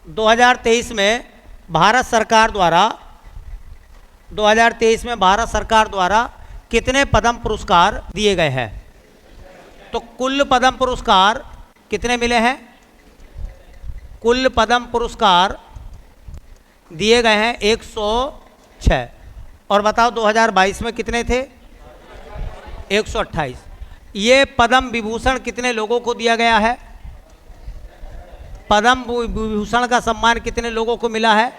2023 में भारत सरकार द्वारा कितने पद्म पुरस्कार दिए गए हैं? तो कुल पद्म पुरस्कार कितने मिले हैं? कुल पद्म पुरस्कार दिए गए हैं 106। और बताओ 2022 में कितने थे? 128। ये पद्म विभूषण कितने लोगों को दिया गया है? पद्म विभूषण का सम्मान कितने लोगों को मिला है?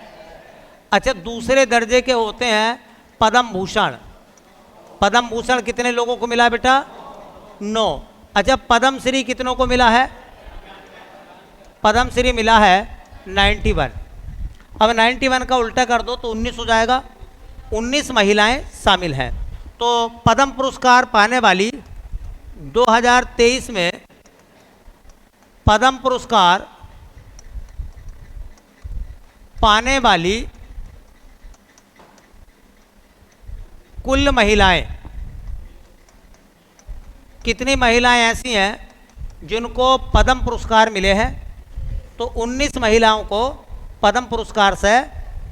अच्छा, दूसरे दर्जे के होते हैं पद्म भूषण। पद्म भूषण कितने लोगों को मिला बेटा? 9। अच्छा, पद्म श्री कितनों को मिला है? पद्म श्री मिला है 91। अब 91 का उल्टा कर दो तो 19 हो जाएगा। 19 महिलाएं शामिल हैं। तो पद्म पुरस्कार पाने वाली 2023 में पद्म पुरस्कार पाने वाली कुल महिलाएं, कितनी महिलाएं ऐसी हैं जिनको पद्म पुरस्कार मिले हैं? तो 19 महिलाओं को पद्म पुरस्कार से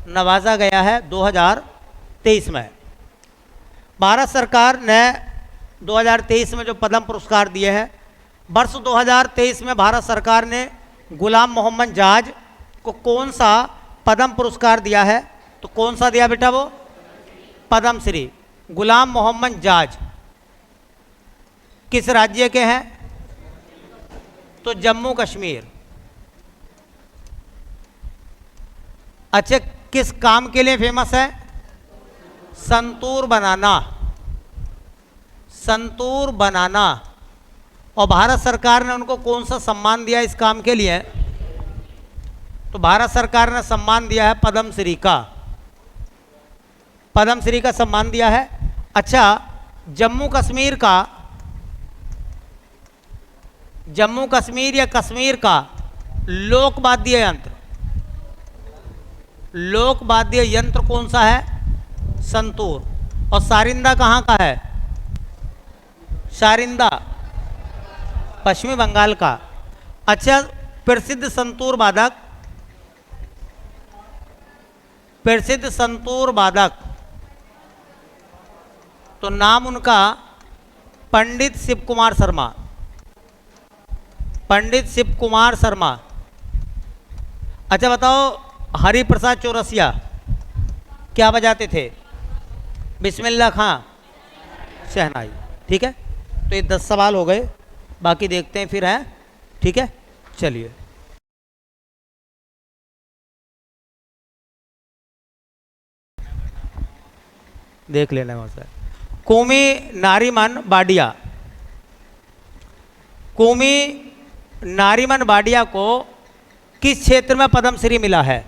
नवाजा गया है 2023 में। भारत सरकार ने 2023 में जो पद्म पुरस्कार दिए हैं, वर्ष 2023 में भारत सरकार ने गुलाम मोहम्मद जाज को कौन सा पद्म पुरस्कार दिया है? तो कौन सा दिया बेटा? वो पद्म श्री। गुलाम मोहम्मद जाज किस राज्य के हैं? तो जम्मू कश्मीर। अच्छा, किस काम के लिए फेमस है? संतूर बनाना। संतूर बनाना। और भारत सरकार ने उनको कौन सा सम्मान दिया इस काम के लिए? तो भारत सरकार ने सम्मान दिया है पद्मश्री का। पद्मश्री का सम्मान दिया है। अच्छा, जम्मू कश्मीर या कश्मीर का लोकवाद्य यंत्र कौन सा है? संतूर। और सारिंदा कहाँ का है? सारिंदा पश्चिमी बंगाल का। अच्छा, प्रसिद्ध संतूर वादक तो नाम उनका पंडित शिव कुमार शर्मा। पंडित शिव कुमार शर्मा। अच्छा बताओ, हरिप्रसाद चौरसिया क्या बजाते थे? बिस्मिल्लाह खां शहनाई। ठीक है, तो ये 10 सवाल हो गए, बाकी देखते हैं फिर, हैं? ठीक है, चलिए। देख लेना वहाँ से। कौमी नारीमन बाडिया को किस क्षेत्र में पद्मश्री मिला है?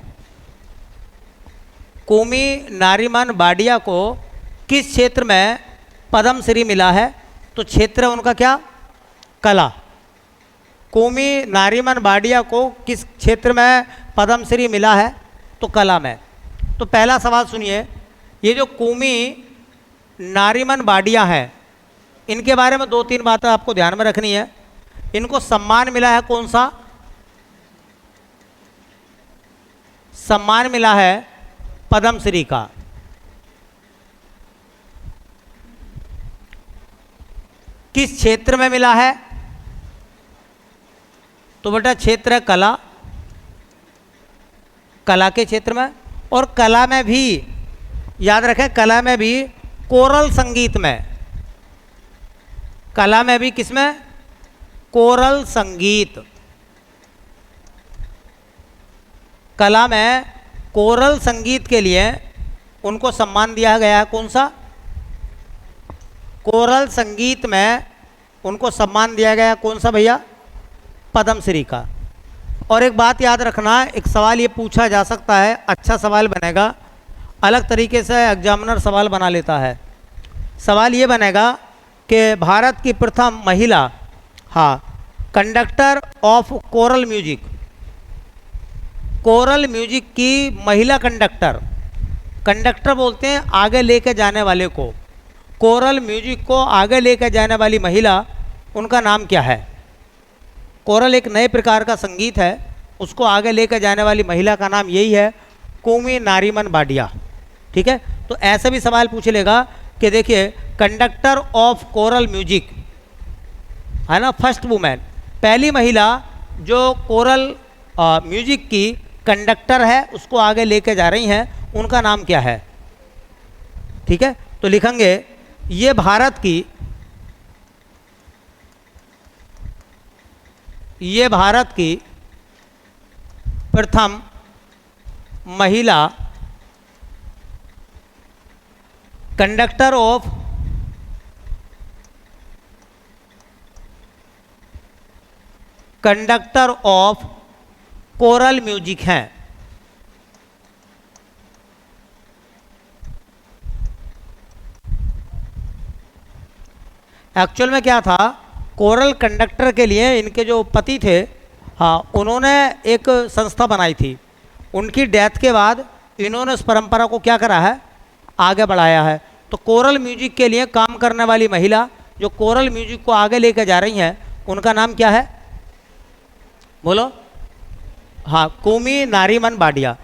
कौमी नारीमन बाडिया को किस क्षेत्र में पद्मश्री मिला है? तो क्षेत्र है उनका क्या? कला। कौमी नारीमन बाडिया को किस क्षेत्र में पद्मश्री मिला है? तो कला में। तो पहला सवाल सुनिए, ये जो कौमी नारीमन बाडिया हैं, इनके बारे में 2-3 बातें आपको ध्यान में रखनी है। इनको सम्मान मिला है कौन सा? सम्मान मिला है पद्मश्री का। किस क्षेत्र में मिला है? तो बेटा क्षेत्र है कला। कला के क्षेत्र में। और कला में भी याद रखें, कला में भी कोरल संगीत में। कला में भी किसमें? कोरल संगीत। कला में कोरल संगीत के लिए उनको सम्मान दिया गया है कौन सा? कोरल संगीत में उनको सम्मान दिया गया कौन सा भैया? पद्मश्री का। और एक बात याद रखना, एक सवाल ये पूछा जा सकता है, अच्छा सवाल बनेगा, अलग तरीके से एग्जामिनर सवाल बना लेता है। सवाल ये बनेगा कि भारत की प्रथम महिला conductor of coral music, coral music की महिला कंडक्टर बोलते हैं आगे लेके जाने वाले को। कोरल म्यूजिक को आगे लेके जाने वाली महिला, उनका नाम क्या है? कोरल एक नए प्रकार का संगीत है उसको आगे लेकर जाने वाली महिला का नाम यही है, कुमी नारीमन बाडिया। ठीक है, तो ऐसा भी सवाल पूछ लेगा कि देखिए कंडक्टर ऑफ कोरल म्यूजिक है ना, फर्स्ट वुमेन, पहली महिला जो कोरल म्यूजिक की कंडक्टर है उसको आगे लेके जा रही हैं, उनका नाम क्या है। ठीक है, तो लिखेंगे ये भारत की प्रथम महिला कंडक्टर ऑफ कोरल म्यूजिक हैं। एक्चुअल में क्या था, कोरल कंडक्टर के लिए इनके जो पति थे, हाँ, उन्होंने एक संस्था बनाई थी। उनकी डेथ के बाद इन्होंने उस परंपरा को क्या करा है, आगे बढ़ाया है। तो कोरल म्यूजिक के लिए काम करने वाली महिला जो कोरल म्यूजिक को आगे लेकर जा रही हैं, उनका नाम क्या है, बोलो। हाँ, कुमी नारीमन बाडिया।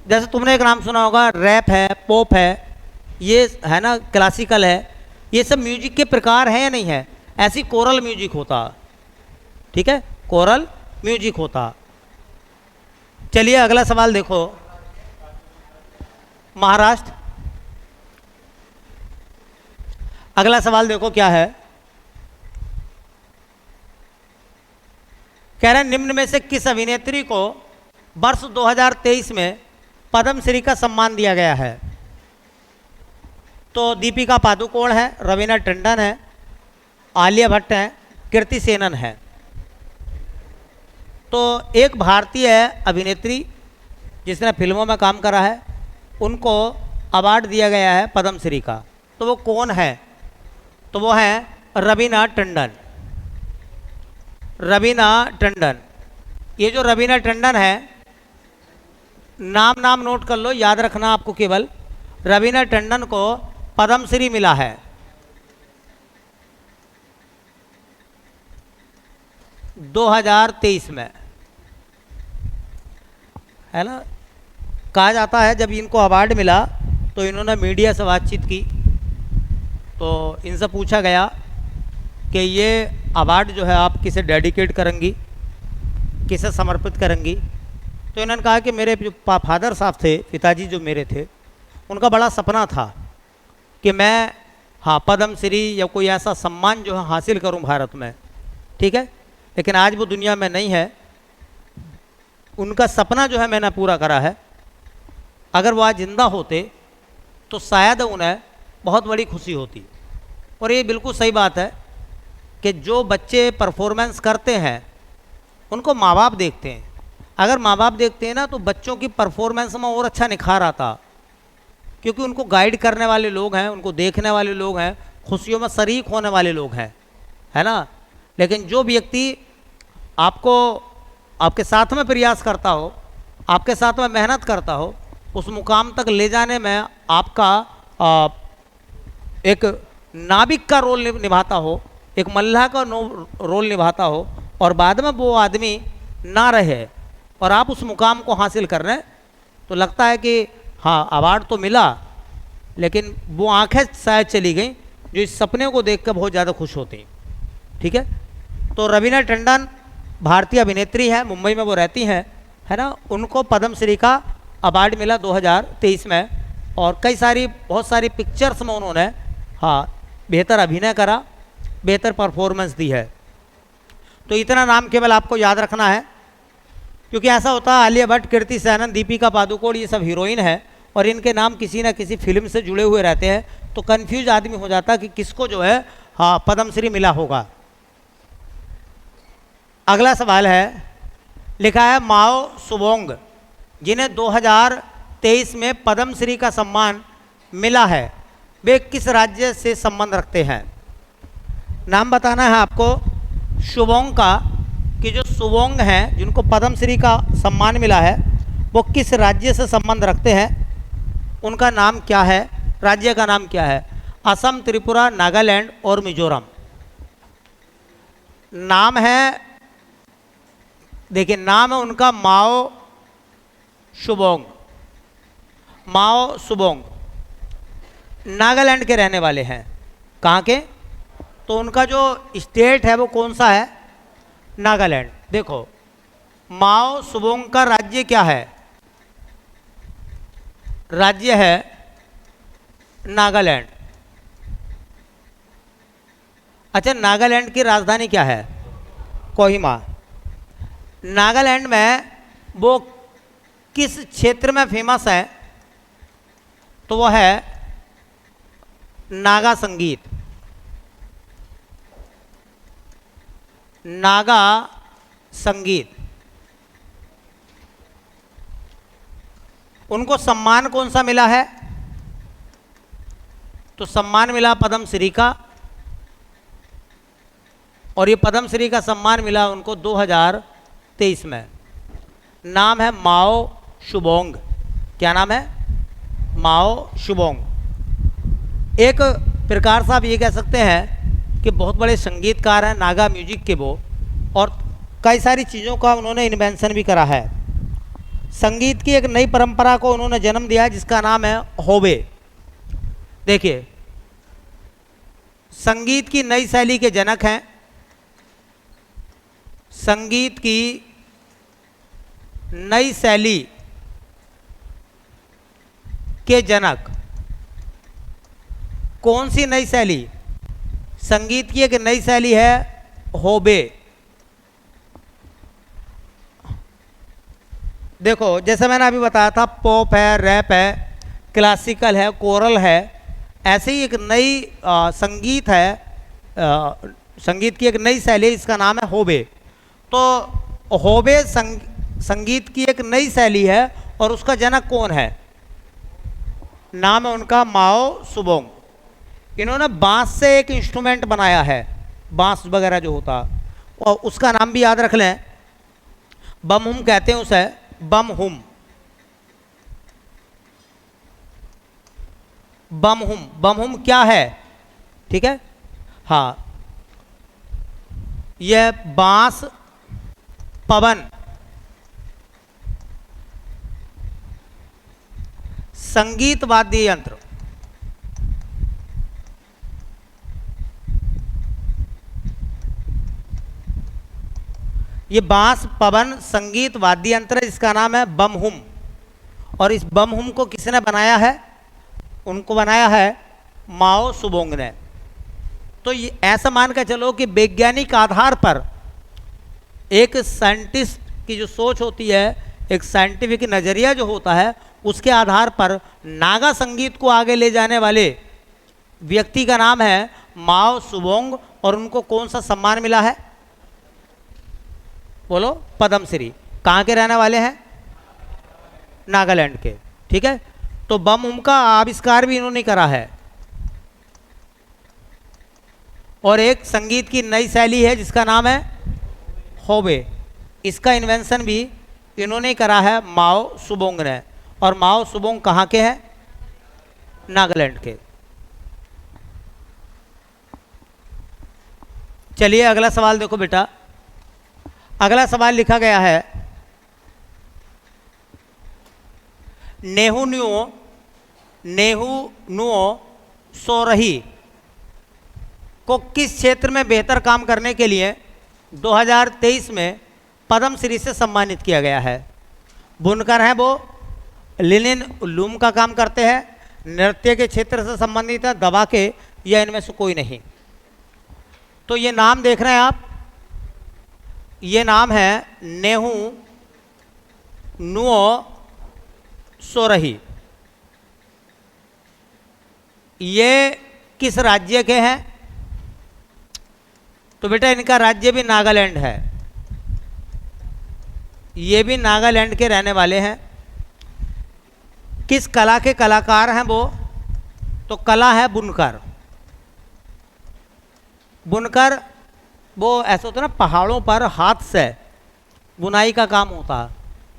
जैसे तुमने एक नाम सुना होगा, रैप है, पॉप है, ये है ना, क्लासिकल है, ये सब म्यूजिक के प्रकार हैं या नहीं है, ऐसी कोरल म्यूजिक होता। ठीक है, कोरल म्यूजिक होता। चलिए अगला सवाल देखो, महाराष्ट्र। अगला सवाल देखो क्या है, कह रहे हैं निम्न में से किस अभिनेत्री को वर्ष 2023 में पद्मश्री का सम्मान दिया गया है। तो दीपिका पादुकोण है, रवीना टंडन है, आलिया भट्ट है, कीर्ति सेनन है। तो एक भारतीय अभिनेत्री जिसने फिल्मों में काम करा है, उनको अवार्ड दिया गया है पद्मश्री का। तो वो कौन है, तो वो है रवीना टंडन। रवीना टंडन, ये जो रवीना टंडन है, नाम नोट कर लो, याद रखना आपको केवल। रवीना टंडन को पद्मश्री मिला है 2023 में, है ना। कहा जाता है जब इनको अवार्ड मिला तो इन्होंने मीडिया से बातचीत की, तो इनसे पूछा गया कि ये अवार्ड जो है आप किसे डेडिकेट करेंगी, किसे समर्पित करेंगी। तो इन्होंने कहा कि मेरे जो फादर साहब थे, पिताजी जो मेरे थे, उनका बड़ा सपना था कि मैं, हाँ, पद्मश्री या कोई ऐसा सम्मान जो है हासिल करूं भारत में। ठीक है, लेकिन आज वो दुनिया में नहीं है। उनका सपना जो है मैंने पूरा करा है। अगर वो आज जिंदा होते तो शायद उन्हें बहुत बड़ी खुशी होती। और ये बिल्कुल सही बात है कि जो बच्चे परफॉर्मेंस करते हैं उनको माँ बाप देखते हैं। अगर माँ बाप देखते हैं ना, तो बच्चों की परफॉर्मेंस में और अच्छा निखार आता, क्योंकि उनको गाइड करने वाले लोग हैं, उनको देखने वाले लोग हैं, खुशियों में शरीक होने वाले लोग हैं, है ना। लेकिन जो व्यक्ति आपको आपके साथ में प्रयास करता हो, आपके साथ में मेहनत करता हो, उस मुकाम तक ले जाने में आपका एक नाविक का रोल निभाता हो, एक मल्लाह का रोल निभाता हो, और बाद में वो आदमी ना रहे और आप उस मुकाम को हासिल कर रहे हैं, तो लगता है कि हाँ, अवार्ड तो मिला, लेकिन वो आंखें शायद चली गई जो इस सपने को देखकर बहुत ज़्यादा खुश होती। ठीक है, तो रवीना टंडन भारतीय अभिनेत्री है, मुंबई में वो रहती हैं, है ना। उनको पद्मश्री का अवार्ड मिला 2023 में, और बहुत सारी पिक्चर्स में उन्होंने, हाँ, बेहतर अभिनय करा, बेहतर परफॉर्मेंस दी है। तो इतना नाम केवल आपको याद रखना है, क्योंकि ऐसा होता है आलिया भट्ट, कीर्ति सेनन, दीपिका पादुकोण, ये सब हीरोइन है और इनके नाम किसी न किसी फिल्म से जुड़े हुए रहते हैं, तो कंफ्यूज आदमी हो जाता कि किसको जो है, हाँ, पद्मश्री मिला होगा। अगला सवाल है, लिखा है माओ सुबोंग, जिन्हें 2023 में पद्मश्री का सम्मान मिला है, वे किस राज्य से संबंध रखते हैं। नाम बताना है आपको सुबोंग का, कि जो सुबोंग हैं जिनको पद्मश्री का सम्मान मिला है, वो किस राज्य से संबंध रखते हैं, उनका नाम क्या है, राज्य का नाम क्या है। असम, त्रिपुरा, नागालैंड और मिजोरम। नाम है देखिए नाम है उनका माओ शुबोंग, माओ शुबोंग। नागालैंड के रहने वाले हैं। कहाँ के? तो उनका जो स्टेट है वो कौन सा है? नागालैंड। देखो माओ शुबोंग का राज्य क्या है? राज्य है नागालैंड। अच्छा, नागालैंड की राजधानी क्या है? कोहिमा। नागालैंड में वो किस क्षेत्र में फेमस है? तो वो है नागा संगीत। नागा संगीत। उनको सम्मान कौन सा मिला है? तो सम्मान मिला पद्मश्री का, और ये पद्मश्री का सम्मान मिला उनको 2023 में। नाम है माओ शुबोंग। क्या नाम है? माओ शुबोंग। एक प्रकार से आप ये कह सकते हैं कि बहुत बड़े संगीतकार हैं नागा म्यूजिक के वो, और कई सारी चीज़ों का उन्होंने इन्वेंशन भी करा है। संगीत की एक नई परंपरा को उन्होंने जन्म दिया जिसका नाम है होबे। देखिए संगीत की नई शैली के जनक हैं, संगीत की नई शैली के जनक। कौन सी नई शैली? संगीत की एक नई शैली है होबे। देखो जैसे मैंने अभी बताया था, पॉप है, रैप है, क्लासिकल है, कोरल है, ऐसे ही एक नई संगीत है, संगीत की एक नई शैली, इसका नाम है होबे। तो होबे संगीत की एक नई शैली है और उसका जनक कौन है? नाम है उनका माओ शुबोंग। इन्होंने बांस से एक इंस्ट्रूमेंट बनाया है, बांस वगैरह जो होता, और उसका नाम भी याद रख लें, बमहुम कहते हैं उसे, बमहुम। बमहुम, बमहुम क्या है? ठीक है, हाँ, यह बांस, पवन, संगीत वाद्य यंत्र। ये बांस, पवन, संगीत वाद्य यंत्र है, इसका नाम है बमहुम। और इस बमहुम को किसने बनाया है? उनको बनाया है माओ शुबोंग ने। तो ये ऐसा मान कर चलो कि वैज्ञानिक आधार पर एक साइंटिस्ट की जो सोच होती है, एक साइंटिफिक नज़रिया जो होता है, उसके आधार पर नागा संगीत को आगे ले जाने वाले व्यक्ति का नाम है माओ शुबोंग। और उनको कौन सा सम्मान मिला है? बोलो, पद्मश्री। कहाँ के रहने वाले हैं? नागालैंड के। ठीक है, तो बमहुम का आविष्कार भी इन्होंने करा है। और एक संगीत की नई शैली है जिसका नाम है होबे, इसका इन्वेंशन भी इन्होंने करा है माओ शुबोंग ने। और माओ शुबोंग कहाँ के हैं? नागालैंड के। चलिए अगला सवाल देखो बेटा। अगला सवाल लिखा गया है, नेहू नुओ सोरही को किस क्षेत्र में बेहतर काम करने के लिए 2023 में पद्मश्री से सम्मानित किया गया है? बुनकर हैं वो, लिनिन लूम का काम करते हैं, नृत्य के क्षेत्र से संबंधित है, दवा के, या इनमें से कोई नहीं। तो ये नाम देख रहे हैं आप, ये नाम है नेहू नुओ सोरही। ये किस राज्य के हैं? तो बेटा इनका राज्य भी नागालैंड है, ये भी नागालैंड के रहने वाले हैं। किस कला के कलाकार हैं वो? तो कला है बुनकर। बुनकर वो ऐसा होता है ना, पहाड़ों पर हाथ से बुनाई का काम होता है,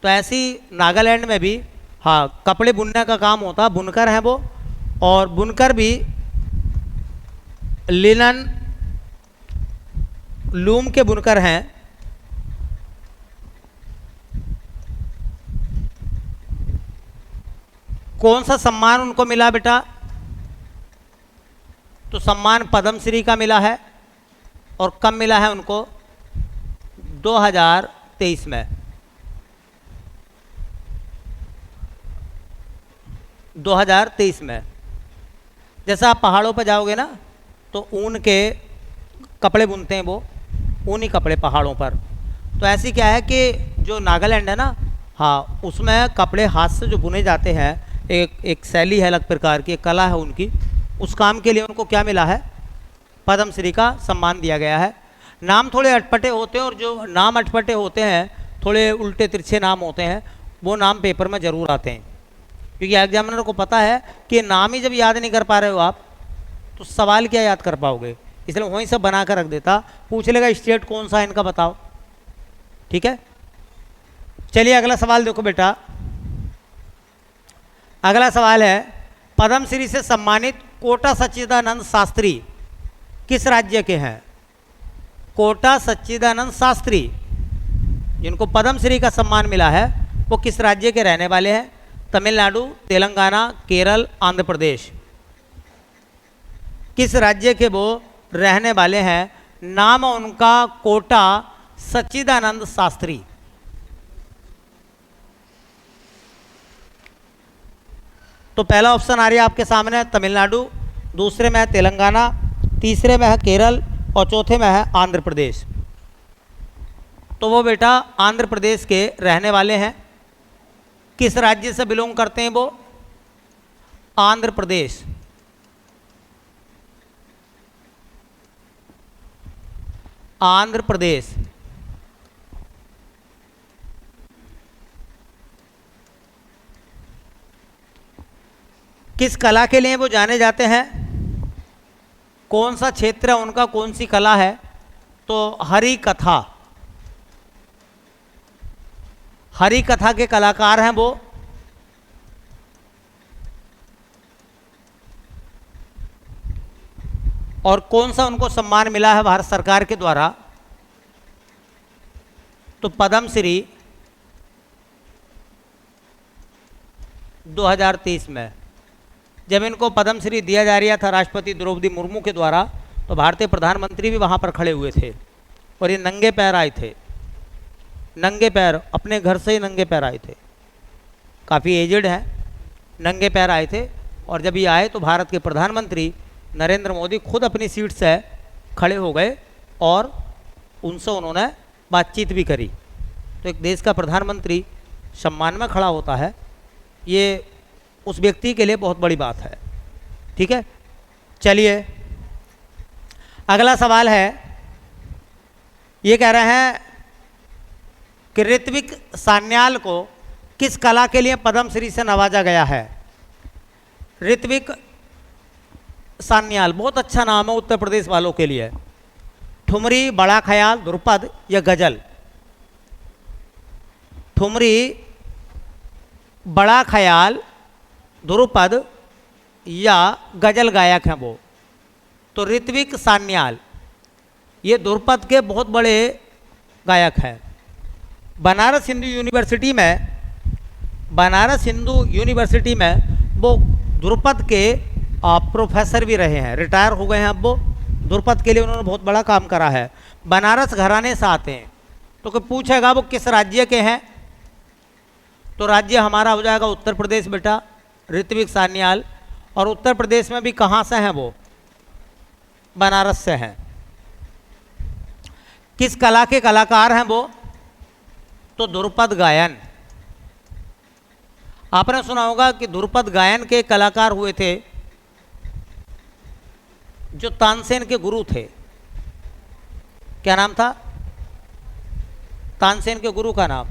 तो ऐसी नागालैंड में भी हाँ कपड़े बुनने का काम होता है, बुनकर हैं वो। और बुनकर भी लिनन लूम के बुनकर हैं। कौन सा सम्मान उनको मिला बेटा? तो सम्मान पद्मश्री का मिला है। और कब मिला है उनको? 2023 में। 2023 में। जैसा आप पहाड़ों पर जाओगे ना तो ऊन के कपड़े बुनते हैं, वो ऊनी कपड़े पहाड़ों पर। तो ऐसी क्या है कि जो नागालैंड है ना, हाँ, उसमें कपड़े हाथ से जो बुने जाते हैं, एक शैली है अलग प्रकार की, एक कला है उनकी। उस काम के लिए उनको क्या मिला है? पद्मश्री का सम्मान दिया गया है। नाम थोड़े अटपटे होते हैं, और जो नाम अटपटे होते हैं, थोड़े उल्टे तिरछे नाम होते हैं, वो नाम पेपर में ज़रूर आते हैं, क्योंकि एग्जामिनर को पता है कि नाम ही जब याद नहीं कर पा रहे हो आप, तो सवाल क्या याद कर पाओगे। इसलिए वहीं से बना कर रख देता। पूछ लेगा स्टेट कौन सा है इनका, बताओ। ठीक है, चलिए अगला सवाल देखो बेटा। अगला सवाल है, पद्मश्री से सम्मानित कोटा सच्चिदानंद शास्त्री किस राज्य के हैं? कोटा सच्चिदानंद शास्त्री, जिनको पद्मश्री का सम्मान मिला है, वो किस राज्य के रहने वाले हैं? तमिलनाडु, तेलंगाना, केरल, आंध्र प्रदेश। किस राज्य के वो रहने वाले हैं? नाम उनका कोटा सच्चिदानंद शास्त्री। तो पहला ऑप्शन आ रही है आपके सामने तमिलनाडु, दूसरे में है तेलंगाना, तीसरे में है केरल, और चौथे में है आंध्र प्रदेश। तो वो बेटा आंध्र प्रदेश के रहने वाले हैं। किस राज्य से बिलोंग करते हैं वो? आंध्र प्रदेश। आंध्र प्रदेश। किस कला के लिए वो जाने जाते हैं? कौन सा क्षेत्र है उनका, कौन सी कला है? तो हरि कथा। हरि कथा के कलाकार हैं वो। और कौन सा उनको सम्मान मिला है भारत सरकार के द्वारा? तो पद्मश्री 2023 में। जब इनको पद्मश्री दिया जा रहा था राष्ट्रपति द्रौपदी मुर्मू के द्वारा, तो भारतीय प्रधानमंत्री भी वहाँ पर खड़े हुए थे, और ये नंगे पैर आए थे। नंगे पैर, अपने घर से ही नंगे पैर आए थे। काफ़ी एजड हैं, नंगे पैर आए थे। और जब ये आए तो भारत के प्रधानमंत्री नरेंद्र मोदी खुद अपनी सीट से खड़े हो गए और उनसे उन्होंने बातचीत भी करी। तो एक देश का प्रधानमंत्री सम्मान में खड़ा होता है, ये उस व्यक्ति के लिए बहुत बड़ी बात है। ठीक है, चलिए अगला सवाल है। ये कह रहे हैं कि ऋत्विक सान्याल को किस कला के लिए पद्मश्री से नवाजा गया है? ऋत्विक सान्याल बहुत अच्छा नाम है उत्तर प्रदेश वालों के लिए। ठुमरी, बड़ा ख्याल, ध्रुपद या गजल? ठुमरी, बड़ा ख्याल, ध्रुपद या गजल गायक हैं वो। तो ऋत्विक सान्याल ये ध्रुपद के बहुत बड़े गायक हैं। बनारस हिंदू यूनिवर्सिटी में वो ध्रुपद के प्रोफेसर भी रहे हैं, रिटायर हो गए हैं अब वो। ध्रुपद के लिए उन्होंने बहुत बड़ा काम करा है। बनारस घराने से आते हैं। तो कोई पूछेगा वो किस राज्य के हैं, तो राज्य हमारा हो जाएगा उत्तर प्रदेश बेटा, ऋत्विक सान्याल। और उत्तर प्रदेश में भी कहाँ से हैं वो? बनारस से हैं। किस कला के कलाकार हैं वो? तो ध्रुपद गायन। आपने सुना होगा कि ध्रुपद गायन के कलाकार हुए थे जो तानसेन के गुरु थे। क्या नाम था तानसेन के गुरु का नाम?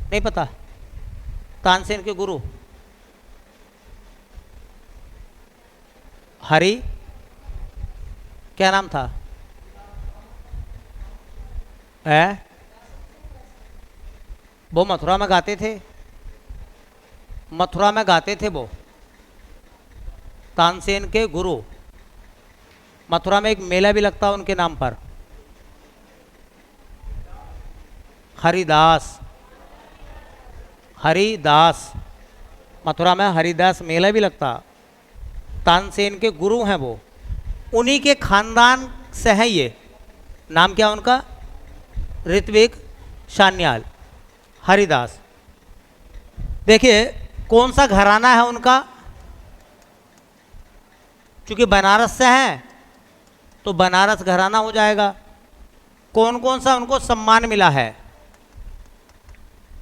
नहीं पता? तानसेन के गुरु हरि, क्या नाम था? वो मथुरा में गाते थे, मथुरा में गाते थे वो। तानसेन के गुरु, मथुरा में एक मेला भी लगता है उनके नाम पर। हरिदास। हरिदास, मथुरा में हरिदास मेला भी लगता। तानसेन के गुरु हैं वो, उन्हीं के खानदान से है ये। नाम क्या उनका? ऋत्विक सान्याल, हरिदास। देखिए कौन सा घराना है उनका, क्योंकि बनारस से हैं तो बनारस घराना हो जाएगा। कौन कौन सा उनको सम्मान मिला है,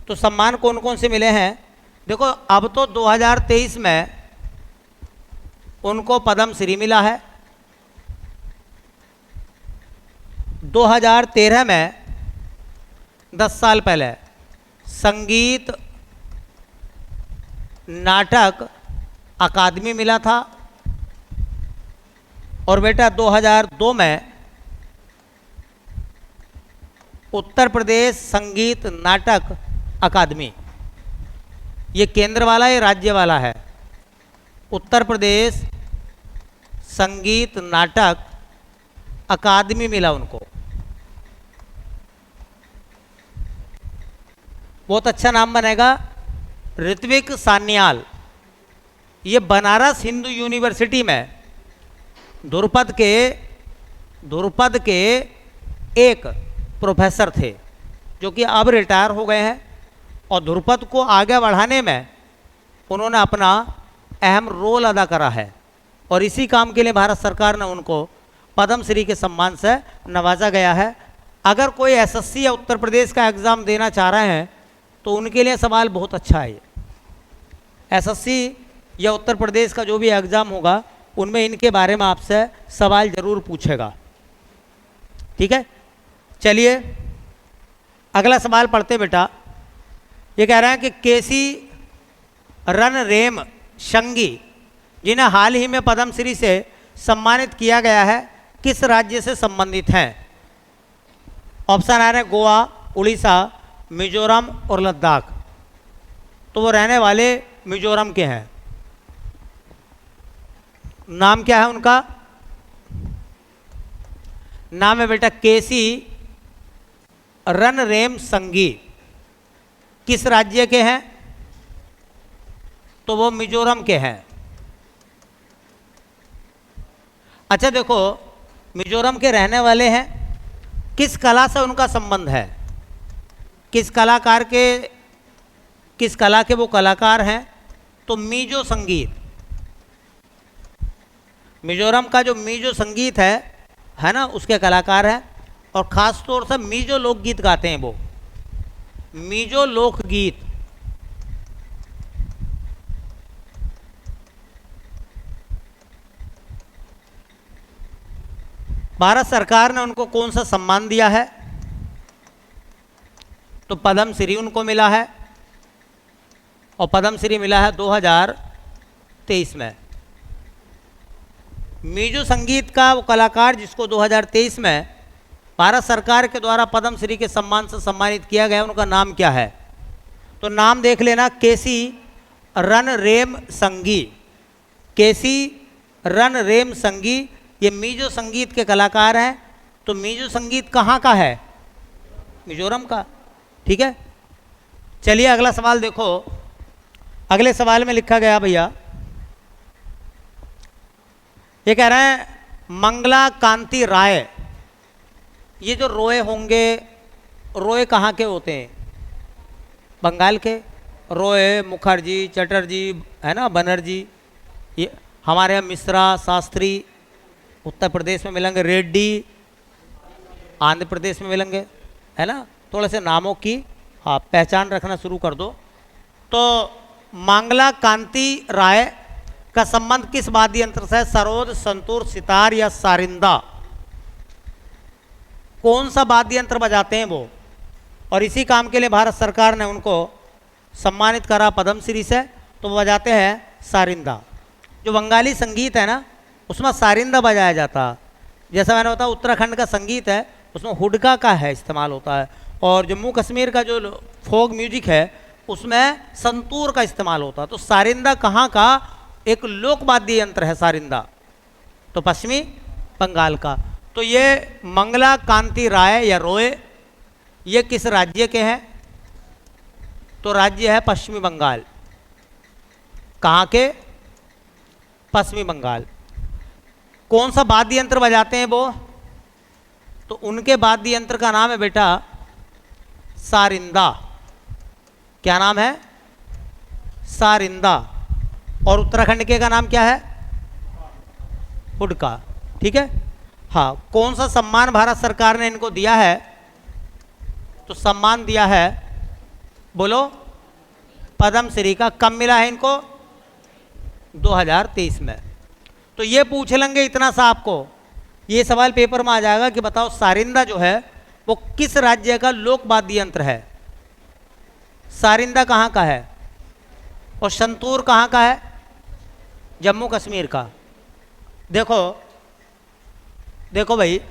तो सम्मान कौन कौन से मिले हैं देखो। अब तो 2023 में उनको पद्म श्री मिला है। 2013 में 10 साल पहले संगीत नाटक अकादमी मिला था। और बेटा 2002 में उत्तर प्रदेश संगीत नाटक अकादमी, ये केंद्र वाला है राज्य वाला है। उत्तर प्रदेश संगीत नाटक अकादमी मिला उनको। बहुत अच्छा नाम बनेगा, ऋत्विक सान्याल। ये बनारस हिंदू यूनिवर्सिटी में ध्रुपद के एक प्रोफेसर थे, जो कि अब रिटायर हो गए हैं। और ध्रुपद को आगे बढ़ाने में उन्होंने अपना अहम रोल अदा करा है। और इसी काम के लिए भारत सरकार ने उनको पद्म श्री के सम्मान से नवाजा गया है। अगर कोई एसएससी या उत्तर प्रदेश का एग्ज़ाम देना चाह रहे हैं तो उनके लिए सवाल बहुत अच्छा है। एसएससी या उत्तर प्रदेश का जो भी एग्ज़ाम होगा उनमें इनके बारे में आपसे सवाल ज़रूर पूछेगा। ठीक है, चलिए अगला सवाल पढ़ते बेटा। ये कह रहे हैं कि केसी रणरेम शंगी, जिन्हें हाल ही में पद्म श्री से सम्मानित किया गया है, किस राज्य से संबंधित हैं? ऑप्शन आ रहे हैं गोवा, उड़ीसा, मिजोरम और लद्दाख। तो वो रहने वाले मिजोरम के हैं। नाम क्या है उनका? नाम है बेटा केसी रणरेम संगी। किस राज्य के हैं? तो वो मिजोरम के हैं। अच्छा देखो, मिजोरम के रहने वाले हैं। किस कला से उनका संबंध है? किस कला के वो कलाकार हैं? तो मीजो संगीत। मिजोरम का जो मीजो संगीत है ना, उसके कलाकार हैं। और ख़ास तौर से मीजो लोकगीत गाते हैं वो, मीजो लोकगीत। भारत सरकार ने उनको कौन सा सम्मान दिया है? तो पद्म श्री उनको मिला है। और पद्म श्री मिला है 2023 में। मीजो संगीत का वो कलाकार जिसको 2023 में भारत सरकार के द्वारा पद्म श्री के सम्मान से सम्मानित किया गया, उनका नाम क्या है? तो नाम देख लेना, केसी रणरेम संगी। केसी रणरेम संगी ये मीजो संगीत के कलाकार हैं। तो मीजो संगीत कहाँ का है? मिजोरम का। ठीक है, चलिए अगला सवाल देखो। अगले सवाल में लिखा गया भैया, ये कह रहे हैं मंगला कांति राय। ये जो रोए होंगे, रोए कहाँ के होते हैं? बंगाल के। रोए, मुखर्जी, चटर्जी है ना, बनर्जी। ये हमारे यहाँ मिश्रा, शास्त्री उत्तर प्रदेश में मिलेंगे, रेड्डी आंध्र प्रदेश में मिलेंगे, है ना। थोड़े से नामों की हाँ पहचान रखना शुरू कर दो। तो मंगला कांति राय का संबंध किस वाद्य यंत्र से? सरोद, संतूर, सितार या सारिंदा? कौन सा वाद्य यंत्र बजाते हैं वो? और इसी काम के लिए भारत सरकार ने उनको सम्मानित करा पद्म श्री से। तो वो बजाते हैं सारिंदा। जो बंगाली संगीत है ना, उसमें सारिंदा बजाया जाता। जैसा मैंने बताया उत्तराखंड का संगीत है, उसमें हुडका का है इस्तेमाल होता है। और जम्मू कश्मीर का जो फोक म्यूजिक है उसमें संतूर का इस्तेमाल होता है। तो सारिंदा कहाँ का? एक लोक वाद्य यंत्र है सारिंदा, तो पश्चिमी बंगाल का। तो ये मंगला कांति राय या रोए ये किस राज्य के हैं? तो राज्य है पश्चिमी बंगाल। कहाँ के? पश्चिमी बंगाल। कौन सा वाद्य यंत्र बजाते हैं वो? तो उनके वाद्य यंत्र का नाम है बेटा सारिंदा। क्या नाम है? सारिंदा। और उत्तराखंड के का नाम क्या है? हुडका। ठीक है। हाँ, कौन सा सम्मान भारत सरकार ने इनको दिया है? तो सम्मान दिया है, बोलो, पद्म श्री का। कब मिला है इनको? 2023 में। तो ये पूछ लेंगे इतना सा आपको, ये सवाल पेपर में आ जाएगा कि बताओ सारिंदा जो है वो किस राज्य का लोक वाद्य यंत्र है? सारिंदा कहाँ का है? और संतूर कहाँ का है? जम्मू कश्मीर का। देखो देखो भाई,